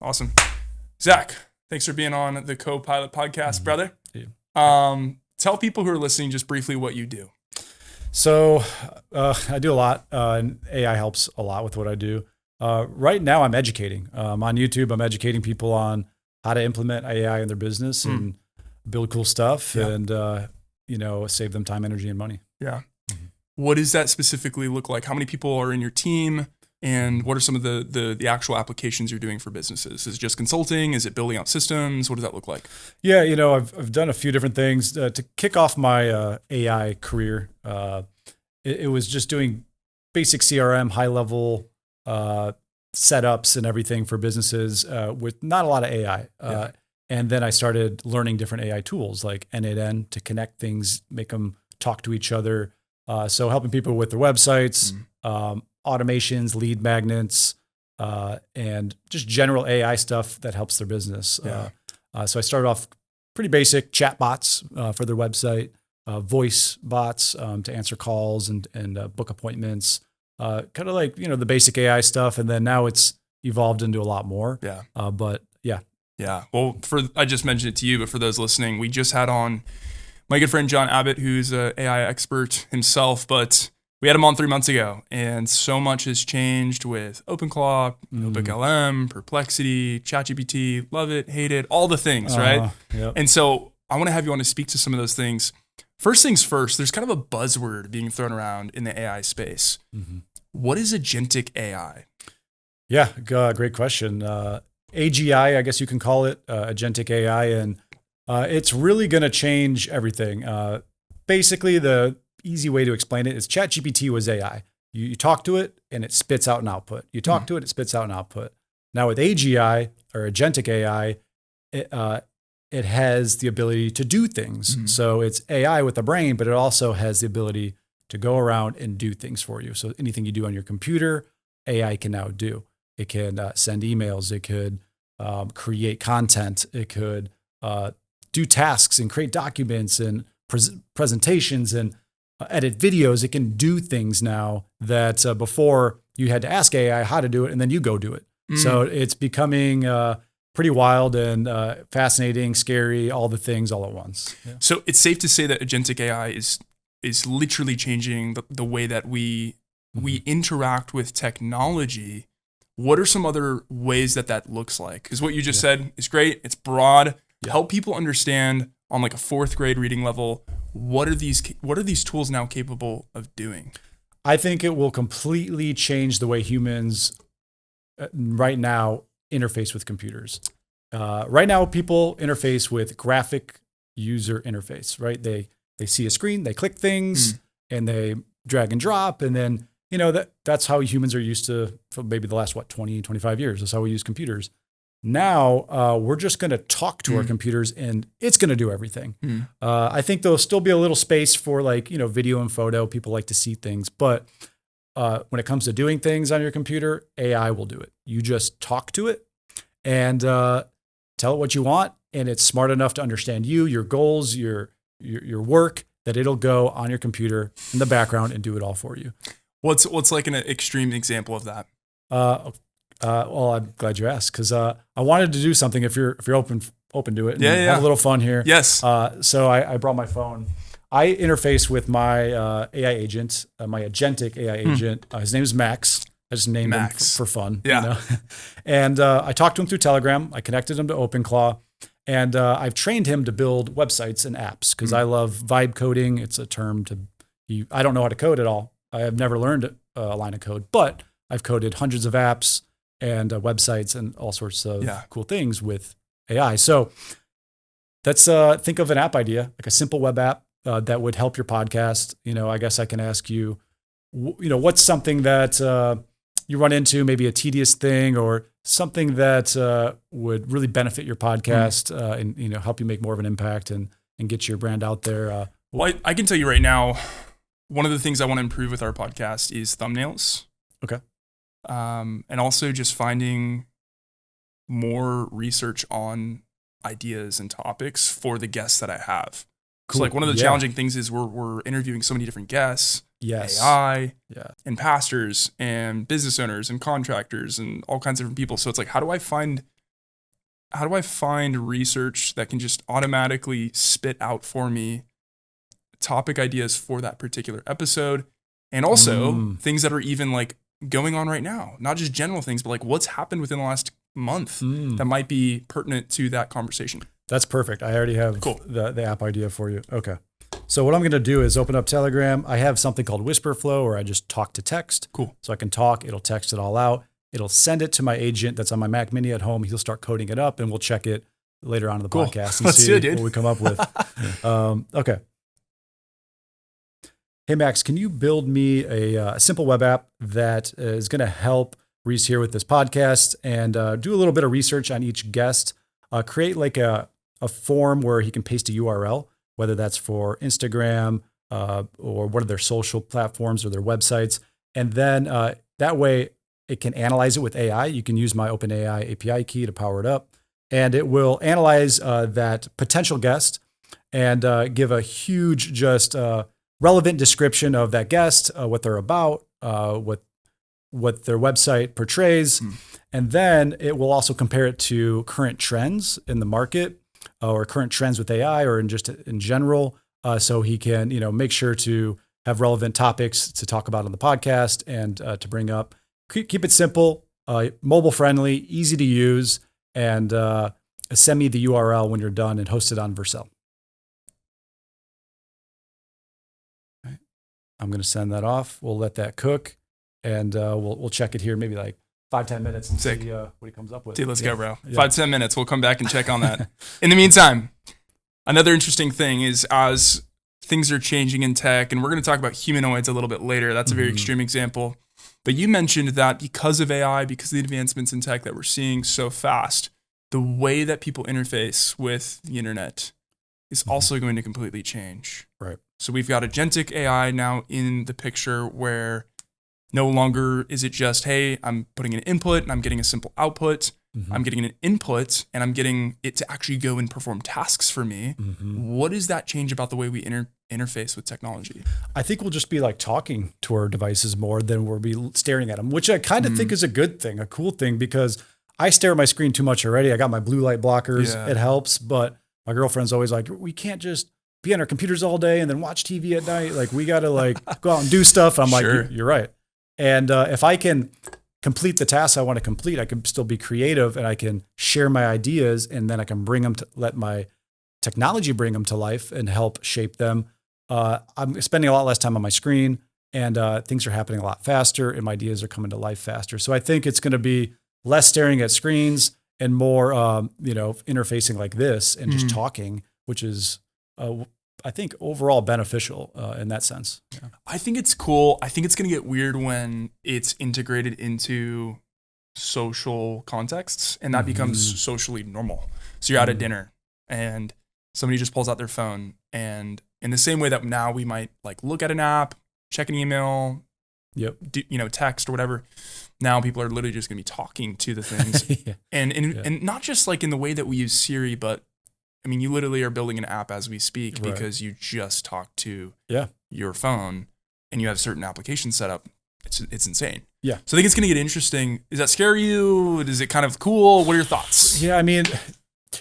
Awesome. Zach, thanks for being on the Co-Pilot podcast, brother. Yeah. Tell people who are listening just briefly what you do. So I do a lot, and AI helps a lot with what I do. Right now, I'm educating. On YouTube, I'm educating people on how to implement AI in their business and build cool stuff, and save them time, energy, and money. Yeah. What does that specifically look like? How many people are in your team? And what are some of the actual applications you're doing for businesses? Is it just consulting? Is it building out systems? What does that look like? Yeah, I've done a few different things to kick off my AI career. It was just doing basic CRM, high level setups and everything for businesses with not a lot of AI. And then I started learning different AI tools like N8N to connect things, make them talk to each other. So helping people with their websites, automations, lead magnets, and just general AI stuff that helps their business. So I started off pretty basic chat bots for their website, voice bots to answer calls and book appointments, kind of like, the basic AI stuff. And then now it's evolved into a lot more. Yeah. Yeah. Well, I just mentioned it to you, but for those listening, we just had on my good friend John Abbott, who's an AI expert himself, but we had him on 3 months ago, and so much has changed with OpenClaw, OpenLM, Perplexity, ChatGPT, love it, hate it, all the things, right? Yep. And so I want to have you on to speak to some of those things. First things first, there's kind of a buzzword being thrown around in the AI space. What is agentic AI? Yeah, great question. AGI, I guess you can call it, agentic AI, and it's really going to change everything. Basically, the easy way to explain it is ChatGPT was AI. You talk to it and it spits out an output. You talk to it, it spits out an output. Now with AGI or agentic AI, it has the ability to do things. So it's AI with a brain, but it also has the ability to go around and do things for you. So anything you do on your computer, AI can now do. It can send emails. It could create content. It could do tasks and create documents and presentations and edit videos. It can do things now that before you had to ask AI how to do it and then you go do it. So it's becoming pretty wild and fascinating, scary, all the things all at once. Yeah. So it's safe to say that agentic AI is literally changing the way that we interact with technology. What are some other ways that looks like? Because what you just said is great. It's broad. Help people understand on like a 4th grade reading level, what are these tools now capable of doing? I think it will completely change the way humans right now interface with computers. Right now, people interface with graphic user interface, right? They see a screen, they click things, and they drag and drop, and then that's how humans are used to for maybe the last 20, 25 years. That's how we use computers. Now we're just going to talk to our computers and it's going to do everything. I think there'll still be a little space for video and photo. People like to see things, but when it comes to doing things on your computer, AI will do it. You just talk to it and tell it what you want, and it's smart enough to understand you, your goals, your work, that it'll go on your computer in the background and do it all for you. What's like an extreme example of that? Well, I'm glad you asked because I wanted to do something. If you're open to it, and have a little fun here. Yes. So I brought my phone. I interface with my AI agent, my agentic AI agent. His name is Max. I just named him for fun. Yeah. And I talked to him through Telegram. I connected him to OpenClaw, and I've trained him to build websites and apps because I love vibe coding. It's a term I don't know how to code at all. I have never learned a line of code, but I've coded hundreds of apps and websites and all sorts of cool things with AI. So let's think of an app idea, like a simple web app that would help your podcast. I guess I can ask you, what's something that you run into, maybe a tedious thing or something that would really benefit your podcast and help you make more of an impact and get your brand out there. Well, I can tell you right now, one of the things I want to improve with our podcast is thumbnails. Okay. And also just finding more research on ideas and topics for the guests that I have. Cool. So like one of the challenging things is we're interviewing so many different guests, AI and pastors and business owners and contractors and all kinds of different people. So it's like, how do I find find research that can just automatically spit out for me topic ideas for that particular episode, and also things that are even like going on right now, not just general things, but like what's happened within the last month that might be pertinent to that conversation. That's perfect. I already have the app idea for you. Okay. So what I'm going to do is open up Telegram. I have something called Whisper Flow where I just talk to text. Cool. So I can talk, it'll text it all out. It'll send it to my agent that's on my Mac Mini at home. He'll start coding it up and we'll check it later on in the podcast and Let's see do it, what we come up with. Okay. Hey, Max, can you build me a simple web app that is going to help Reese here with this podcast and do a little bit of research on each guest, create like a form where he can paste a URL, whether that's for Instagram or one of their social platforms or their websites. And then that way it can analyze it with AI. You can use my OpenAI API key to power it up. And it will analyze that potential guest and give a huge just relevant description of that guest, what they're about, what their website portrays. And then it will also compare it to current trends in the market or current trends with AI or in general. So he can, make sure to have relevant topics to talk about on the podcast and to bring up. Keep it simple, mobile friendly, easy to use, and send me the URL when you're done and host it on Vercel. I'm going to send that off. We'll let that cook, and we'll check it here maybe like 5-10 minutes and see what he comes up with. Dude, let's go, bro. Yeah. 5-10 minutes. We'll come back and check on that. In the meantime, another interesting thing is as things are changing in tech, and we're going to talk about humanoids a little bit later. That's a very extreme example. But you mentioned that because of AI, because of the advancements in tech that we're seeing so fast, the way that people interface with the internet is also going to completely change. Right. So we've got agentic AI now in the picture where no longer is it just, hey, I'm putting an input and I'm getting a simple output. I'm getting an input and I'm getting it to actually go and perform tasks for me. What does that change about the way we interface with technology? I think we'll just be like talking to our devices more than we'll be staring at them, which I kind of think is a good thing, a cool thing, because I stare at my screen too much already. I got my blue light blockers. Yeah. It helps, but my girlfriend's always like, we can't just be on our computers all day and then watch TV at night. Like we got to like go out and do stuff. I'm like, you're right. And if I can complete the tasks I want to complete, I can still be creative and I can share my ideas, and then I can bring them to let my technology bring them to life and help shape them. I'm spending a lot less time on my screen, and things are happening a lot faster and my ideas are coming to life faster. So I think it's going to be less staring at screens and more, interfacing like this and just talking, which is, I think, overall beneficial in that sense. Yeah. I think it's cool. I think it's going to get weird when it's integrated into social contexts and that becomes socially normal. So you're out at dinner and somebody just pulls out their phone, and in the same way that now we might like look at an app, check an email, text or whatever, now people are literally just going to be talking to the things. And not just like in the way that we use Siri, but I mean, you literally are building an app as we speak because you just talk to your phone and you have certain applications set up. It's insane. Yeah. So I think it's going to get interesting. Does that scare you? Is it kind of cool? What are your thoughts? Yeah, I mean,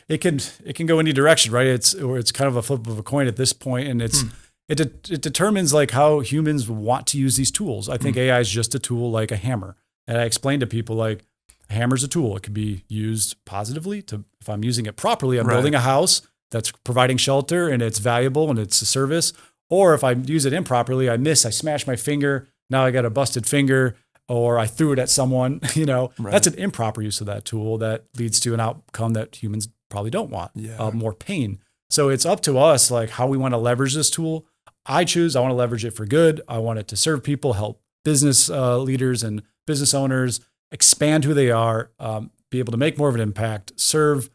it can go any direction, right? It's kind of a flip of a coin at this point, and it determines like how humans want to use these tools. I think AI is just a tool, like a hammer. And I explain to people like, a hammer's a tool. It can be used positively if I'm using it properly, I'm building a house that's providing shelter and it's valuable and it's a service. Or if I use it improperly, I smash my finger. Now I got a busted finger, or I threw it at someone, that's an improper use of that tool that leads to an outcome that humans probably don't want, more pain. So it's up to us, like how we want to leverage this tool. I want to leverage it for good. I want it to serve people, help business leaders and business owners, expand who they are, be able to make more of an impact, serve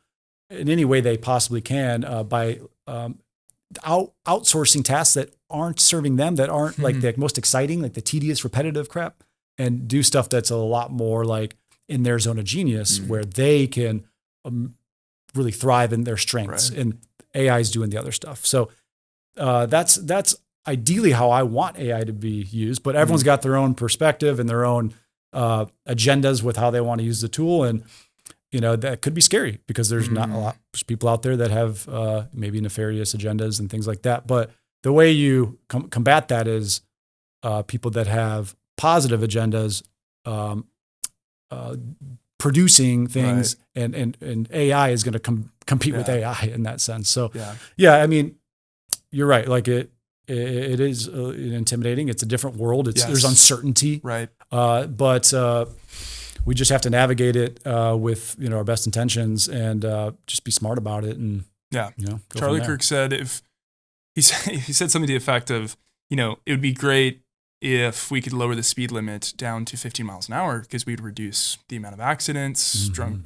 in any way they possibly can by outsourcing tasks that aren't serving them, that aren't like the most exciting, like the tedious, repetitive crap, and do stuff that's a lot more like in their zone of genius where they can really thrive in their strengths. And AI is doing the other stuff. So that's ideally how I want AI to be used, but everyone's got their own perspective and their own agendas with how they want to use the tool. And that could be scary because there's not a lot of people out there that have maybe nefarious agendas and things like that. But the way you combat that is people that have positive agendas, producing things, and AI is going to compete with AI in that sense. So I mean, you're right. Like it is intimidating. It's a different world. There's uncertainty, right? But we just have to navigate it with our best intentions and just be smart about it. And Charlie Kirk said he said something to the effect of, it would be great if we could lower the speed limit down to 15 miles an hour because we'd reduce the amount of accidents, from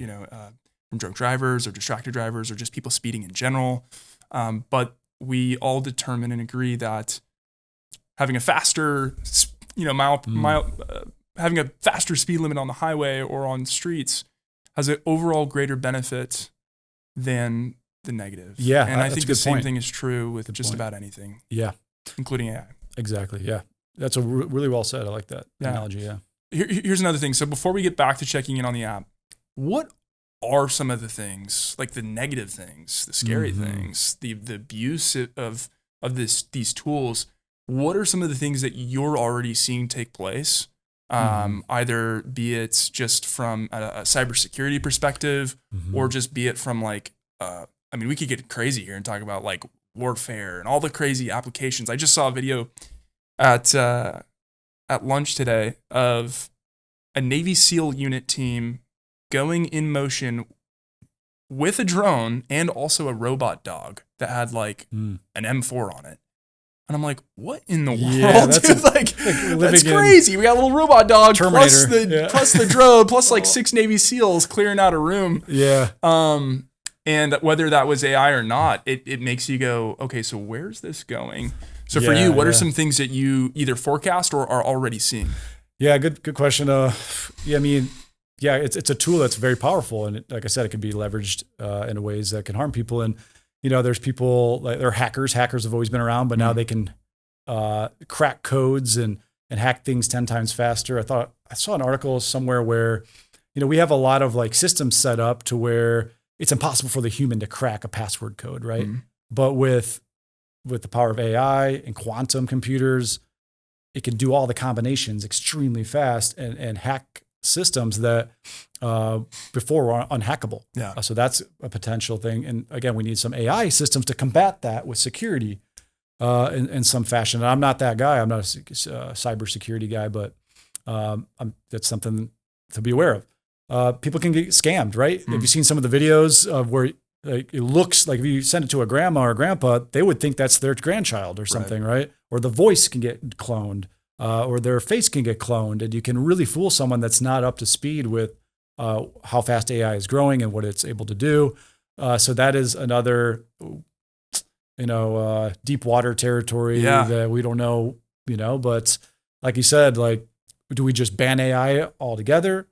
drunk drivers or distracted drivers or just people speeding in general. But we all determine and agree that having a faster, having a faster speed limit on the highway or on streets has an overall greater benefit than the negative. Yeah, and I think the same thing is true with just about anything. Yeah, including AI. Exactly. Yeah, that's really well said. I like that analogy. Yeah. Here's another thing. So before we get back to checking in on the app, what are some of the things, like the negative things, the scary things, the abuse of these tools? What are some of the things that you're already seeing take place? Either be it just from a cybersecurity perspective, or just be it from like, we could get crazy here and talk about like warfare and all the crazy applications. I just saw a video at lunch today of a Navy SEAL unit team going in motion with a drone and also a robot dog that had like an M4 on it. And I'm like, what in the world? That's crazy. We got a little robot dog plus the drone plus like 6 Navy SEALs clearing out a room. Yeah. And whether that was AI or not, it makes you go, okay, so where's this going? So for you, what are some things that you either forecast or are already seeing? Yeah, good question. It's a tool that's very powerful, and like I said, it can be leveraged in ways that can harm people. And there's people like they're hackers. Hackers have always been around, but now they can crack codes and hack things 10 times faster. I saw an article somewhere where we have a lot of like systems set up to where it's impossible for the human to crack a password code, right? But with the power of AI and quantum computers, it can do all the combinations extremely fast and hack systems that before were unhackable. Yeah. So that's a potential thing. And again, we need some AI systems to combat that with security in some fashion. And I'm not that guy. I'm not a cybersecurity guy, but that's something to be aware of. People can get scammed, right? Have you seen some of the videos of where like it looks like if you send it to a grandma or grandpa, they would think that's their grandchild or something, right? Or the voice can get cloned. Or their face can get cloned, and you can really fool someone that's not up to speed with how fast AI is growing and what it's able to do. So that is another, deep water territory that we don't know, but like you said, like, do we just ban AI altogether?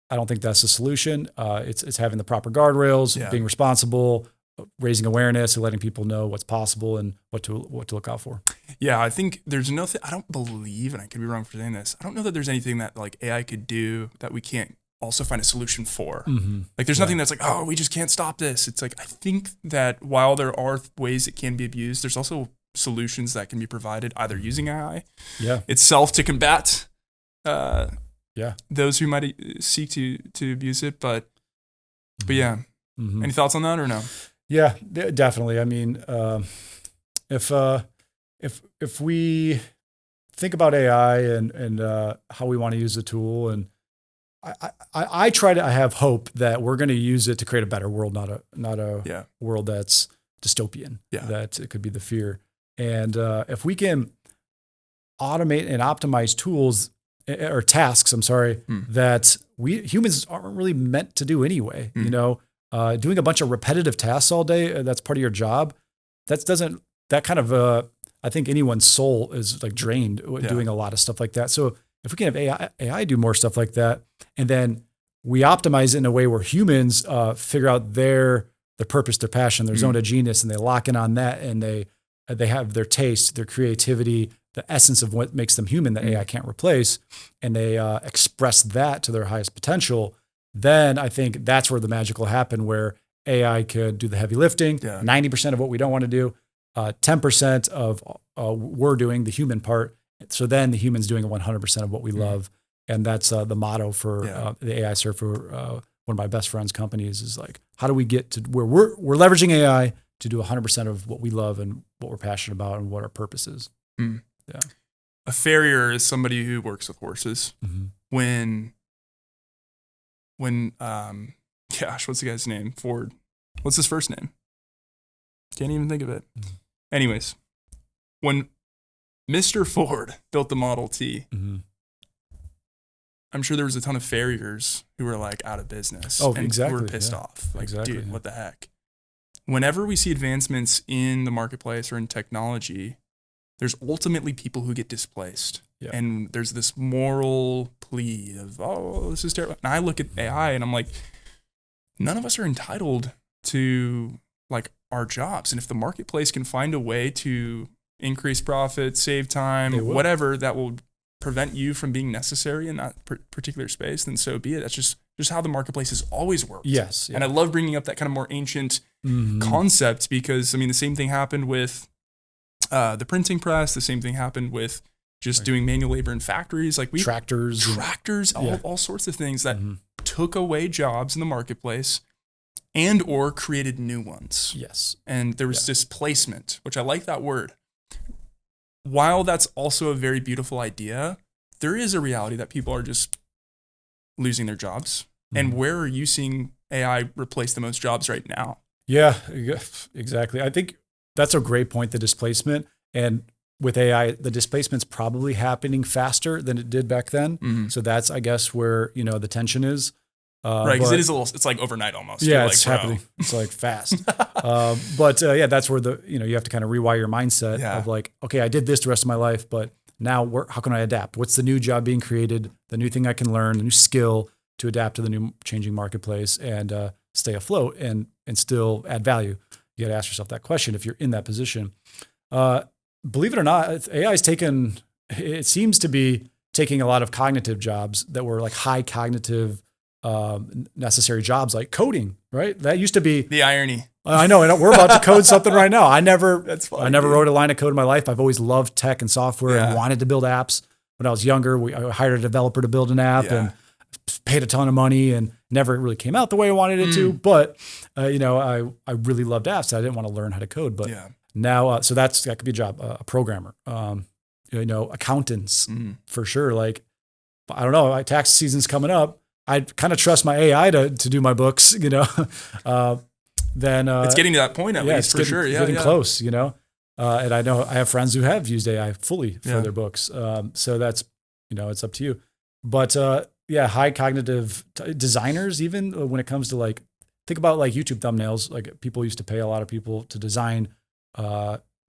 I don't think that's the solution. It's having the proper guardrails, being responsible, raising awareness and letting people know what's possible and what to look out for. Yeah, I think there's nothing, I don't believe, and I could be wrong for saying this, I don't know that there's anything that like AI could do that we can't also find a solution for. Like there's nothing that's like, oh, we just can't stop this. It's like, I think that while there are ways it can be abused, there's also solutions that can be provided either using AI itself to combat those who might seek to abuse it. But yeah, any thoughts on that or no? Yeah, definitely. I mean, if we think about AI and how we want to use the tool, and I have hope that we're going to use it to create a better world, not a world that's dystopian. That it could be the fear. And if we can automate and optimize tools or tasks, that we humans aren't really meant to do anyway. Doing a bunch of repetitive tasks all day, that's part of your job. I think anyone's soul is like drained doing a lot of stuff like that. So if we can have AI do more stuff like that, and then we optimize it in a way where humans figure out their purpose, their passion, their zone of genius, and they lock in on that, and they have their taste, their creativity, the essence of what makes them human that AI can't replace, and they express that to their highest potential, then I think that's where the magic will happen, where AI could do the heavy lifting, 90% of what we don't want to do, 10% of we're doing the human part. So then the human's doing 100% of what we love. And that's the motto for the AI Surfer. One of my best friend's companies is like, how do we get to where we're leveraging AI to do 100% of what we love and what we're passionate about and what our purpose is. Yeah. A farrier is somebody who works with horses. When gosh, what's the guy's name? Ford. What's his first name? Can't even think of it. Anyways, when Mr. Ford built the Model T, I'm sure there was a ton of farriers who were like out of business. Oh, and exactly. who were pissed off. Like, exactly, dude, what the heck? Whenever we see advancements in the marketplace or in technology, there's ultimately people who get displaced. Yeah. And there's this moral plea of, oh, this is terrible. And I look at AI and I'm like, none of us are entitled to like our jobs. And if the marketplace can find a way to increase profit, save time, whatever that will prevent you from being necessary in that particular space, then so be it. That's just how the marketplace has always worked. Yes. Yeah. And I love bringing up that kind of more ancient concept because, I mean, the same thing happened with the printing press. The same thing happened with just doing manual labor in factories. Like tractors, all sorts of things that took away jobs in the marketplace and or created new ones. Yes. And there was displacement, which I like that word. While that's also a very beautiful idea, there is a reality that people are just losing their jobs. And where are you seeing AI replace the most jobs right now? Yeah, exactly. I think that's a great point, the displacement. And with AI, the displacement's probably happening faster than it did back then. So that's, I guess, where, the tension is. Right, because it is it's like overnight almost. Yeah, like, it's happening. It's like fast. But that's where you have to kind of rewire your mindset of like, okay, I did this the rest of my life, but now how can I adapt? What's the new job being created? The new thing I can learn, the new skill to adapt to the new changing marketplace and stay afloat and still add value. You got to ask yourself that question if you're in that position. Believe it or not, AI it seems to be taking a lot of cognitive jobs that were like high cognitive necessary jobs like coding, right? That used to be the irony. I know, and we're about to code something right now. I never funny, wrote a line of code in my life. I've always loved tech and software and wanted to build apps. When I was younger, I hired a developer to build an app and paid a ton of money and never really came out the way I wanted it to. But, I really loved apps. I didn't want to learn how to code, but now, so that could be a job, a programmer, accountants for sure. Like, I don't know, tax season's coming up. I kind of trust my AI to do my books, then it's getting to that point at least for sure. Yeah, getting close, and I know I have friends who have used AI fully for their books. So that's, it's up to you. But high cognitive designers, even when it comes to like, think about like YouTube thumbnails. Like people used to pay a lot of people to design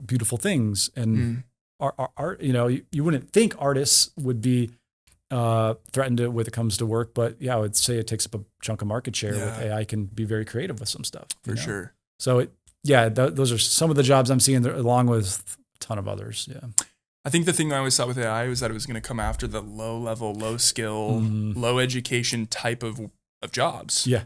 beautiful things, and art. You wouldn't think artists would be threatened when it comes to work, but I would say it takes up a chunk of market share. With AI, can be very creative with some stuff for sure. So those are some of the jobs I'm seeing, along with a ton of others. Yeah. I think the thing I always thought with AI was that it was going to come after the low level, low skill, low education type of jobs. Yeah.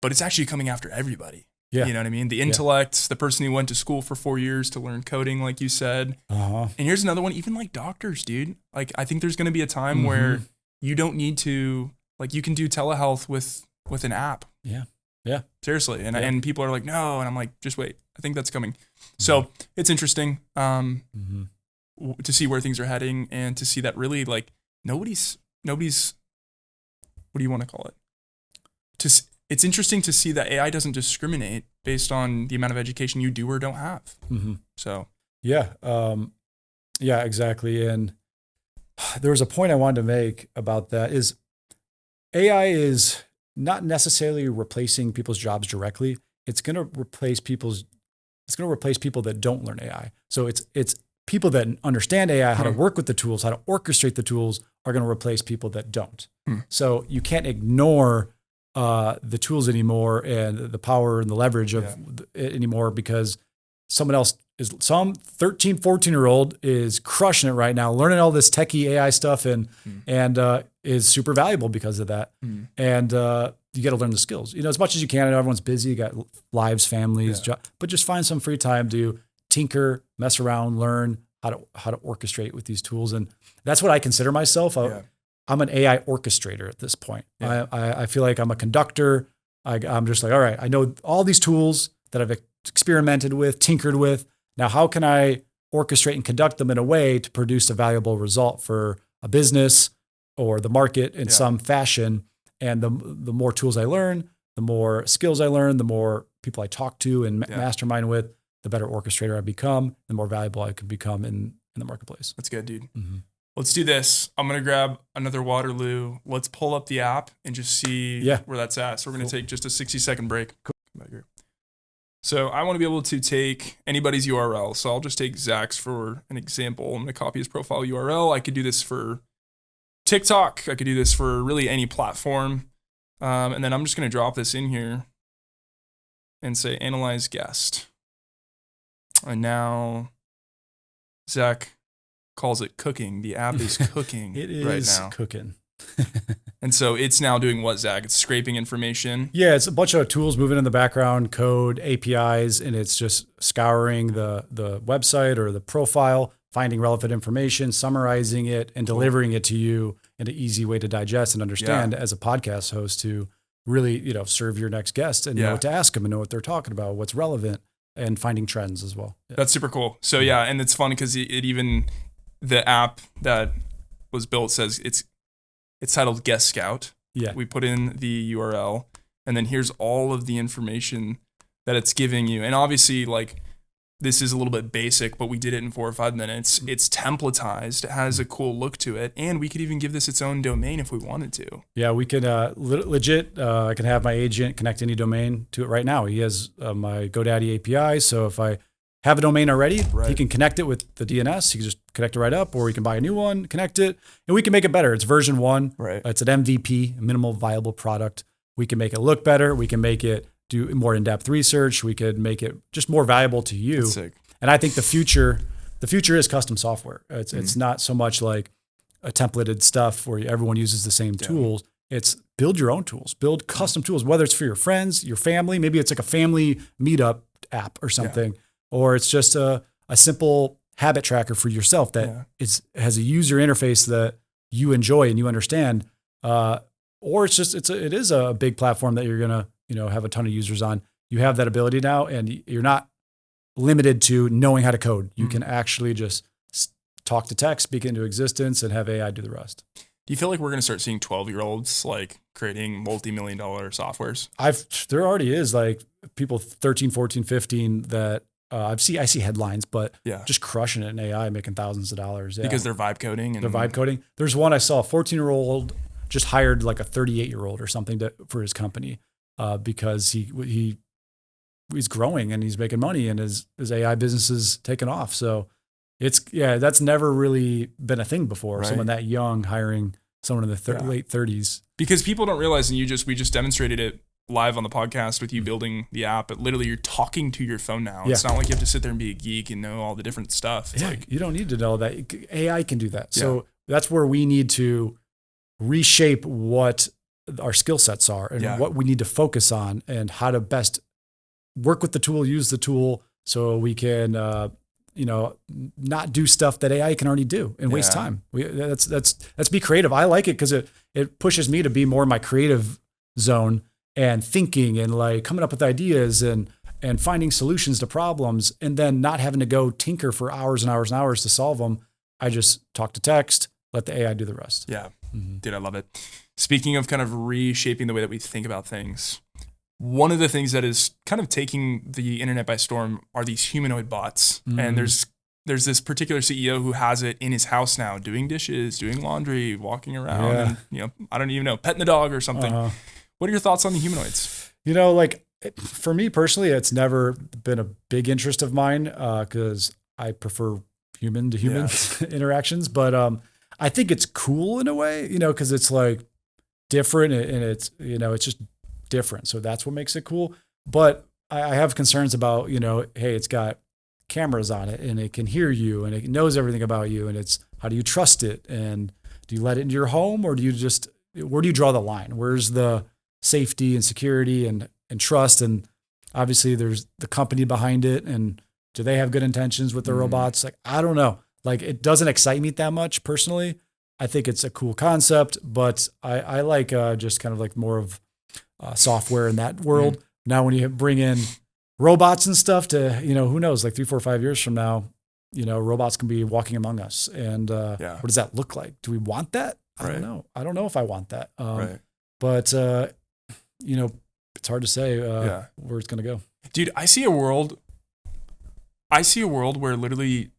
But it's actually coming after everybody. Yeah. You know what I mean? The intellect, the person who went to school for 4 years to learn coding, like you said. And here's another one, even like doctors, dude. Like, I think there's going to be a time where you don't need to, like, you can do telehealth with an app. Yeah. Yeah. Seriously. And people are like, no. And I'm like, just wait. I think that's coming. So it's interesting to see where things are heading and to see that really, like, nobody's, what do you want to call it? It's interesting to see that AI doesn't discriminate based on the amount of education you do or don't have. So. Yeah, exactly. And there was a point I wanted to make about that is AI is not necessarily replacing people's jobs directly. It's going to replace people that don't learn AI. So it's people that understand AI, how to work with the tools, how to orchestrate the tools, are going to replace people that don't. So you can't ignore the tools anymore and the power and the leverage of it anymore, because some 13, 14-year-old is crushing it right now, learning all this techie AI stuff and is super valuable because of that. And you got to learn the skills, as much as you can. I know everyone's busy, you got lives, families, but just find some free time to tinker, mess around, learn how to orchestrate with these tools. And that's what I consider myself. I'm an AI orchestrator at this point. Yeah. I feel like I'm a conductor. I'm just like, all right, I know all these tools that I've experimented with, tinkered with. Now, how can I orchestrate and conduct them in a way to produce a valuable result for a business or the market in some fashion? And the more tools I learn, the more skills I learn, the more people I talk to and mastermind with, the better orchestrator I become, the more valuable I can become in the marketplace. That's good, dude. Mm-hmm. Let's do this. I'm going to grab another Waterloo. Let's pull up the app and just see where that's at. So we're going to take just a 60-second break. Cool. Come back here. So I want to be able to take anybody's URL. So I'll just take Zach's for an example. I'm going to copy his profile URL. I could do this for TikTok. I could do this for really any platform. And then I'm just going to drop this in here and say analyze guest. And now Zach calls it cooking. The app is cooking it is right now. Cooking. And so it's now doing what, Zach? It's scraping information. Yeah, it's a bunch of tools moving in the background, code, APIs, and it's just scouring the website or the profile, finding relevant information, summarizing it, and delivering it to you in an easy way to digest and understand as a podcast host to really, serve your next guest and know what to ask them and know what they're talking about, what's relevant, and finding trends as well. Yeah. That's super cool. So and it's fun because it even, the app that was built says it's titled Guest Scout. Yeah. We put in the URL and then here's all of the information that it's giving you. And obviously this is a little bit basic, but we did it in 4 or 5 minutes. It's templatized. It has a cool look to it. And we could even give this its own domain if we wanted to. Yeah, we could legit, I can have my agent connect any domain to it right now. He has my GoDaddy API. So if I have a domain already, he can connect it with the DNS. He can just connect it right up, or we can buy a new one, connect it, and we can make it better. It's version 1. Right. It's an MVP, minimal viable product. We can make it look better. We can make it do more in-depth research. We could make it just more valuable to you. That's sick. And I think the future is custom software. It's not so much like a templated stuff where everyone uses the same tools. It's build your own tools, build custom tools, whether it's for your friends, your family, maybe it's like a family meetup app or something, or it's just a simple habit tracker for yourself that has a user interface that you enjoy and you understand. Or it's just, it is a big platform that you're going to, have a ton of users on. You have that ability now, and you're not limited to knowing how to code. You can actually just talk to text, speak into existence, and have AI do the rest. Do you feel like we're going to start seeing 12-year-olds creating multi-million-dollar softwares? There already is people 13, 14, 15 that I see headlines, but just crushing it in AI, making thousands of dollars. Because they're vibe coding. They're vibe coding. There's one I saw, a 14-year-old just hired a 38-year-old or something for his company because he's growing and he's making money and his AI business is taking off. So that's never really been a thing before. Right. Someone that young hiring someone in the late 30s. Because people don't realize, and we just demonstrated it live on the podcast with you building the app, but literally you're talking to your phone now. It's not like you have to sit there and be a geek and know all the different stuff. It's you don't need to know that. AI can do that. So that's where we need to reshape what our skill sets are and what we need to focus on and how to best work with the tool, use the tool so we can, not do stuff that AI can already do and waste time. Let's be creative. I like it because it pushes me to be more in my creative zone and thinking and coming up with ideas and finding solutions to problems and then not having to go tinker for hours and hours and hours to solve them. I just talk to text, let the AI do the rest. Yeah. Dude, I love it. Speaking of kind of reshaping the way that we think about things, one of the things that is kind of taking the internet by storm are these humanoid bots. And there's this particular CEO who has it in his house now, doing dishes, doing laundry, walking around, and I don't even know, petting the dog or something. What are your thoughts on the humanoids? For me personally, it's never been a big interest of mine because I prefer human to human interactions. But I think it's cool in a way, because it's different and it's, it's just different. So that's what makes it cool. But I have concerns about, hey, it's got cameras on it and it can hear you and it knows everything about you. And it's, how do you trust it? And do you let it into your home or do you where do you draw the line? Where's the safety and security and trust. And obviously there's the company behind it. And do they have good intentions with the robots? Like, I don't know. Like, it doesn't excite me that much personally. I think it's a cool concept, but I like just kind of like more of software in that world. Now, when you bring in robots and stuff to, who knows, like 3, 4, 5 years from now, robots can be walking among us. And what does that look like? Do we want that? I don't know. I don't know if I want that. But, it's hard to say where it's going to go. Dude, I see a world where literally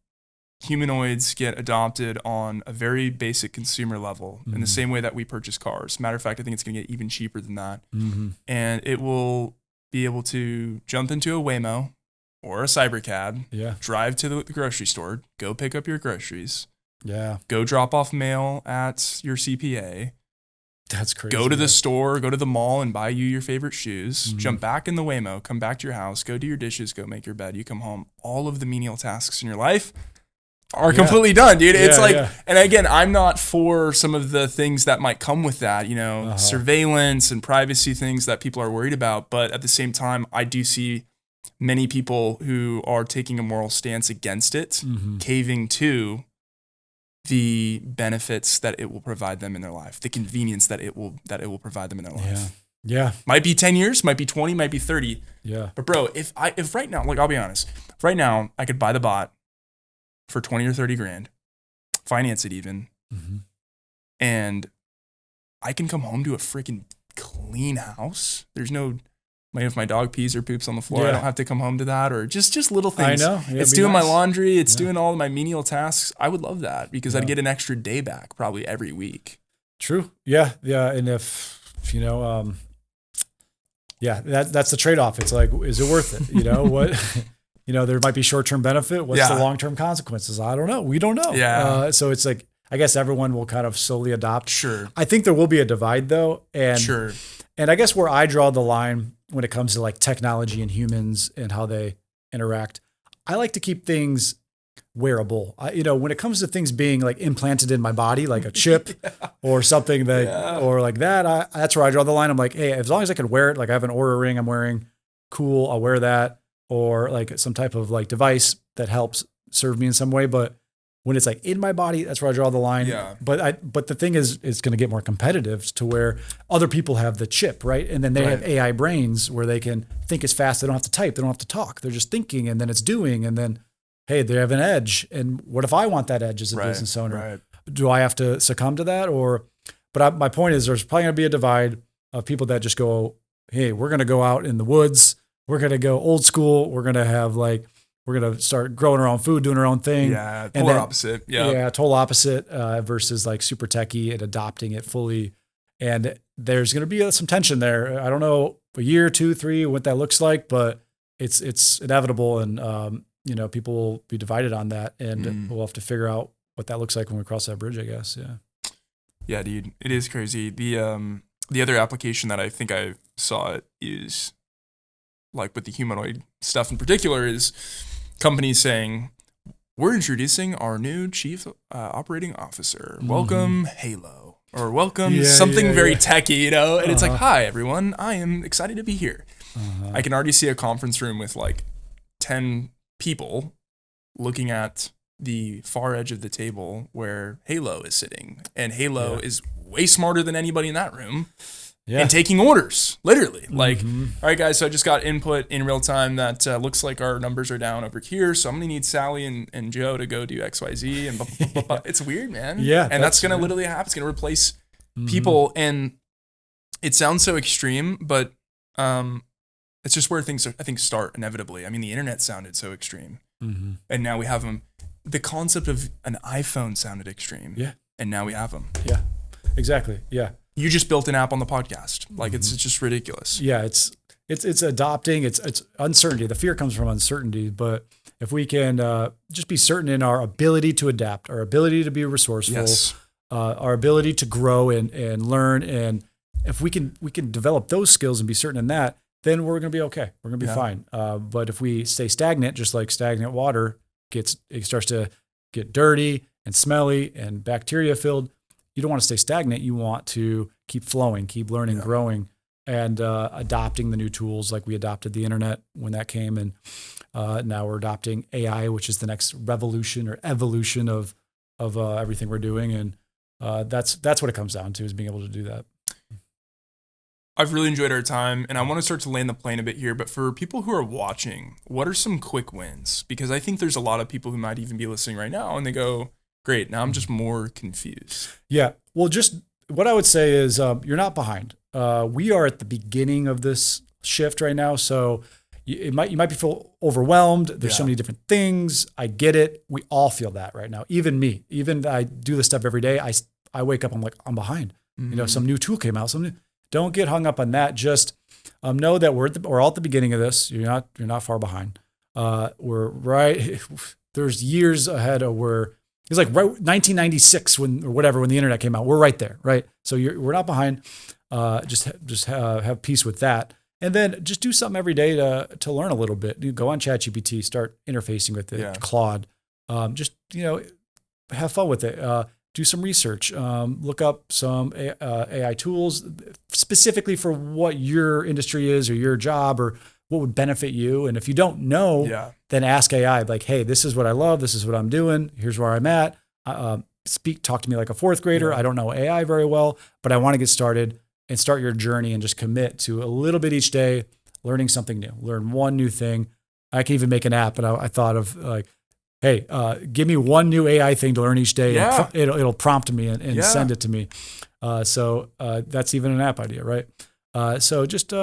humanoids get adopted on a very basic consumer level in the same way that we purchase cars. Matter of fact, I think it's going to get even cheaper than that. And it will be able to jump into a Waymo or a Cybercab, drive to the grocery store, go pick up your groceries, go drop off mail at your CPA. That's crazy. Go to the store, go to the mall and buy you your favorite shoes, jump back in the Waymo, come back to your house, go do your dishes, go make your bed, you come home. All of the menial tasks in your life are completely done, dude. It's and again, I'm not for some of the things that might come with that, surveillance and privacy things that people are worried about. But at the same time, I do see many people who are taking a moral stance against it, caving to the benefits that it will provide them in their life, the convenience that it will provide them in their life. Yeah. Might be 10 years, might be 20, might be 30. Yeah. But bro, if right now, like, I'll be honest, right now I could buy the bot for 20 or 30 grand, finance it even, and I can come home to a freaking clean house. There's no, if my dog pees or poops on the floor, I don't have to come home to that, or just little things. I know. It's doing my laundry. It's doing all of my menial tasks. I would love that because I'd get an extra day back probably every week. True. Yeah. Yeah. And if that's the trade-off. It's like, is it worth it? What, there might be short-term benefit. What's the long-term consequences? I don't know. We don't know. Yeah. So it's like, I guess everyone will kind of slowly adopt. Sure. I think there will be a divide though. And and I guess where I draw the line when it comes to like technology and humans and how they interact, I like to keep things wearable. When it comes to things being like implanted in my body, like a chip or something that, or like that, that's where I draw the line. I'm like, hey, as long as I can wear it, like I have an Oura ring I'm wearing, cool, I'll wear that, or like some type of like device that helps serve me in some way. But when it's like in my body, that's where I draw the line. Yeah. But the thing is, it's going to get more competitive to where other people have the chip, right? And then they have AI brains where they can think as fast. They don't have to type. They don't have to talk. They're just thinking, and then it's doing. And then, hey, they have an edge. And what if I want that edge as a business owner? Right. Do I have to succumb to that? My point is, there's probably going to be a divide of people that just go, hey, we're going to go out in the woods. We're going to go old school. We're going to start growing our own food, doing our own thing. Yeah, polar opposite. Yeah, total opposite versus like super techie and adopting it fully. And there's going to be some tension there. I don't know, a year, 2, 3, what that looks like, but it's inevitable. And, people will be divided on that. And we'll have to figure out what that looks like when we cross that bridge, I guess. Yeah. Yeah, dude, it is crazy. The other application that I think I saw is like with the humanoid stuff in particular is companies saying, we're introducing our new chief operating officer. Welcome Halo, or welcome something very techy, and it's like, hi everyone, I am excited to be here. I can already see a conference room with like 10 people looking at the far edge of the table where Halo is sitting, and Halo is way smarter than anybody in that room. And taking orders, literally. Like, all right, guys, so I just got input in real time that looks like our numbers are down over here. So I'm going to need Sally and Joe to go do X, Y, Z. And blah, blah, blah, blah. It's weird, man. Yeah. And that's going to literally happen. It's going to replace people. And it sounds so extreme, but it's just where things, I think, start inevitably. I mean, the internet sounded so extreme. And now we have them. The concept of an iPhone sounded extreme. Yeah. And now we have them. Yeah, exactly. Yeah. You just built an app on the podcast. Like it's just ridiculous. Yeah, it's adopting. It's uncertainty. The fear comes from uncertainty. But if we can just be certain in our ability to adapt, our ability to be resourceful, our ability to grow and learn, and if we can develop those skills and be certain in that, then we're going to be okay. We're going to be fine. But if we stay stagnant, just like stagnant water it starts to get dirty and smelly and bacteria filled. You don't want to stay stagnant. You want to keep flowing, keep learning, growing. and adopting the new tools. Like we adopted the internet when that came, and now we're adopting AI, which is the next revolution or evolution of everything we're doing. And that's what it comes down to, is being able to do that. I've really enjoyed our time, and I want to start to land the plane a bit here. But for people who are watching, what are some quick wins? Because I think there's a lot of people who might even be listening right now, and they go, great, now I'm just more confused. Yeah. Well, just what I would say is you're not behind. We are at the beginning of this shift right now. So you might feel overwhelmed. There's so many different things. I get it. We all feel that right now. Even me. Even I do this stuff every day. I wake up, I'm like, I'm behind. Mm-hmm. Some new tool came out. Don't get hung up on that. Just know that we're all at the beginning of this. You're not far behind. We're right. There's years ahead of where it's like right 1996 when the internet came out. We're right there, right? So we're not behind. Just have peace with that, and then just do something every day to learn a little bit. You go on ChatGPT, start interfacing with it. Yeah. Claude, just have fun with it. Do some research. Look up some AI tools specifically for what your industry is or your job or what would benefit you. And if you don't know, then ask AI, like, hey, this is what I love. This is what I'm doing. Here's where I'm at. Talk to me like a fourth grader. I don't know AI very well, but I want to get started, and start your journey and just commit to a little bit each day, learning something new. Learn one new thing. I can even make an app, and I thought of like, hey, give me one new AI thing to learn each day. Yeah. And it'll prompt me and send it to me. So that's even an app idea, right? So just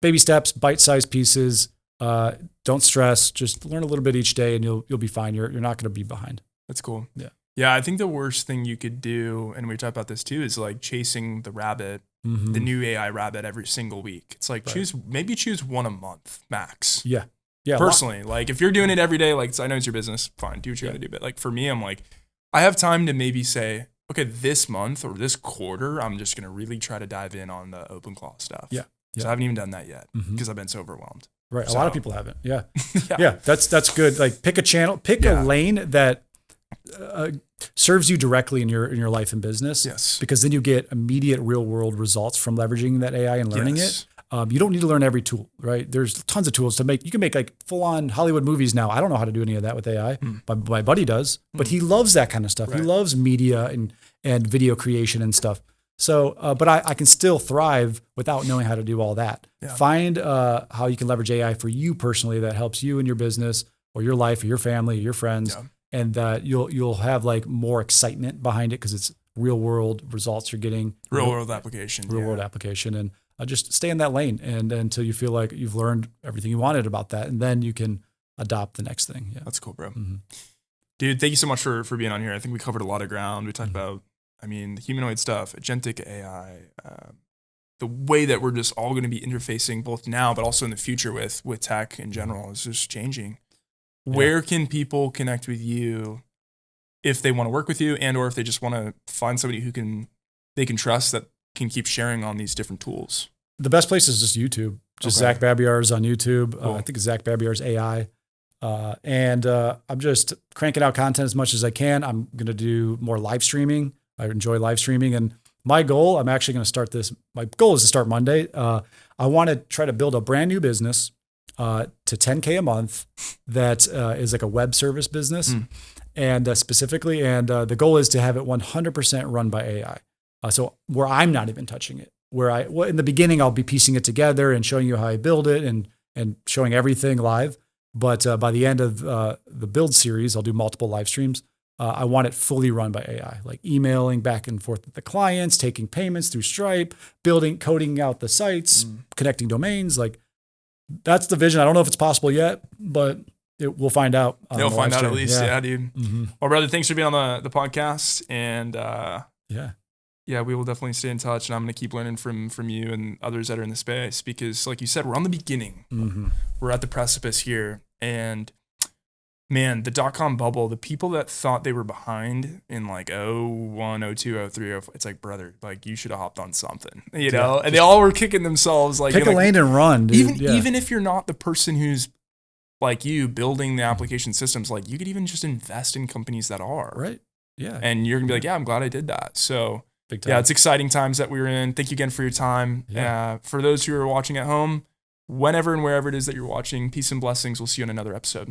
baby steps, bite-sized pieces. Don't stress. Just learn a little bit each day, and you'll be fine. You're not going to be behind. That's cool. Yeah. Yeah, I think the worst thing you could do, and we talked about this too, is like chasing the rabbit, the new AI rabbit every single week. It's like choose one a month max. Yeah. Yeah. Personally, like if you're doing it every day, like I know it's your business, fine, do what you got to do. But like for me, I'm like, I have time to maybe say, okay, this month or this quarter, I'm just gonna really try to dive in on the OpenClaw stuff. Yeah. So I haven't even done that yet because I've been so overwhelmed. Right. A lot of people haven't. Yeah. Yeah. That's good. Like pick a channel, pick a lane that serves you directly in your life and business. Yes. Because then you get immediate real world results from leveraging that AI and learning it. You don't need to learn every tool, right? There's tons of tools to make. You can make like full on Hollywood movies now. I don't know how to do any of that with AI. My buddy does, but he loves that kind of stuff. Right. He loves media and video creation and stuff. So, but I can still thrive without knowing how to do all that. Yeah. Find how you can leverage AI for you personally that helps you in your business or your life or your family or your friends. Yeah. And you'll have like more excitement behind it because it's real world results you're getting. Real world application. And just stay in that lane and until you feel like you've learned everything you wanted about that. And then you can adopt the next thing. Yeah. That's cool, bro. Dude, thank you so much for being on here. I think we covered a lot of ground. We talked about, the humanoid stuff, agentic AI, the way that we're just all going to be interfacing both now, but also in the future with tech in general is just changing. Yeah. Where can people connect with you if they want to work with you or if they just want to find somebody they can trust that can keep sharing on these different tools? The best place is just YouTube. Just Zach Babiarz on YouTube. Cool. I think it's Zach Babiarz AI. And I'm just cranking out content as much as I can. I'm going to do more live streaming. I enjoy live streaming. And my goal, I'm actually going to start this. My goal is to start Monday. I want to try to build a brand new business to $10K a month that is like a web service business. And specifically, the goal is to have it 100% run by AI. So where I'm not even touching it, in the beginning, I'll be piecing it together and showing you how I build it and showing everything live. But by the end of the build series, I'll do multiple live streams. I want it fully run by AI, like emailing back and forth with the clients, taking payments through Stripe, coding out the sites, connecting domains. Like that's the vision. I don't know if it's possible yet, but we'll find out. You'll find out at least. Yeah, dude. Well, brother, thanks for being on the podcast. And yeah, we will definitely stay in touch, and I'm going to keep learning from you and others that are in the space because, like you said, we're on the beginning. We're at the precipice here, and man, the .com bubble, the people that thought they were behind in like 01, 02, 03, 04, it's like, brother, like you should have hopped on something, you know? And they all were kicking themselves. Like, pick a lane and run, dude. Even if you're not the person who's like you building the application systems, like you could even just invest in companies that are. Right. Yeah. And you're going to be like, yeah, I'm glad I did that. So Big time. Yeah, it's exciting times that we're in. Thank you again for your time. Yeah. For those who are watching at home, whenever and wherever it is that you're watching, peace and blessings. We'll see you in another episode.